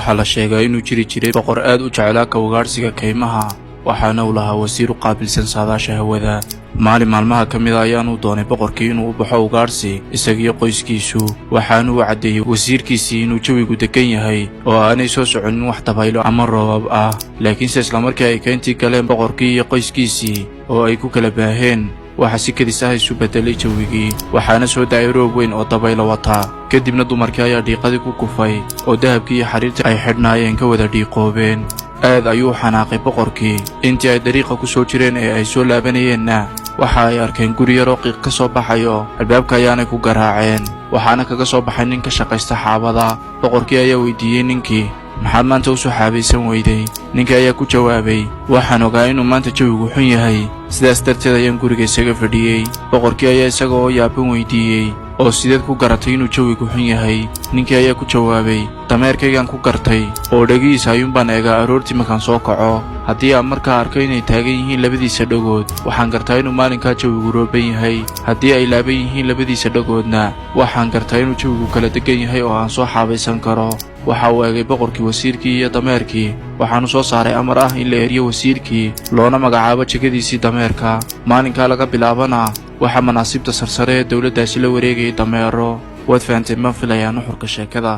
waxaa la sheegay inuu jiri jiray boqor aad u jeclaa ka ugaarsiga kaymaha waxaana uu lahaa wasiir u qaabilsan saadaasha hawada maalin maalmaha ka mid ah ayaanu doonay boqorkii inuu u baxo ugaarsi isagiyo qoyskiisu waxaana uu caddeeyey wasiirkiisii inuu jawigu degan yahay oo aanay soo soconin wax dabaylo ama roobab ah laakiinse islamarkii ay keentii galeen boqorkii iyo qoyskiisii oo ay ku kala baaheen waxa si kadis ah isu bedelay jawigii waxaana soo da'ay roob weyn oo dabaylo wata kadibna dumarkii ayaa dhiiqadii ku kufay oo dahabkii iyo xariirtii ay xidhnaayeen ka wada dhiiqoobeen aad ayuu xanaaqay boqorkii intii ay dariiqa ku soo jireen ee ay soo laabanayeenna waxa ay arkeen guri yaroo qiiq ka soo baxayo albaabka ayaanay ku garaaceen waxaana kaga soo baxay nin ka shaqaysta xaabada boqorkii ayaa weydiiyey ninkii maxaad maanta u soo xaabaysan weyday ninkii ayaa ku jawaabay waxaan ogaa inuu maanta jawigu xun yahay sidaas darteed ayaan guriga isaga fadhiyey boqorkii ayaa isaga oo yaaban weydiiyey oo sideed ku garatay inuu jawigu xun yahay ninkii ayaa ku jawaabay dameerkaygaan ku gartay oo dhagihiisa ayuunbaan eegaa aroortii markaan soo kaco haddii aan markaa arko inay taagan yihiin labadiisa dhagood waxaan gartaa inuu maalinkaa jawigu rooban yahay haddii ay laaban yihiin labadiisa dhagoodna waxaan gartaa inuu jawigu kala degan yahay oo aan soo xaabaysan karo waxa uu eegay boqorkii wasiirkii iyo dameerkii waxaanu soo saaray amar ah in la eriyo wasiirkii loona magacaabo jegadiisii dameerka maalinkaa laga bilaabana waxaa manaasiibta sarsare ee dowladdaasi la wareegayay dameero waad fahanteen baan filayaa nuxurka sheekada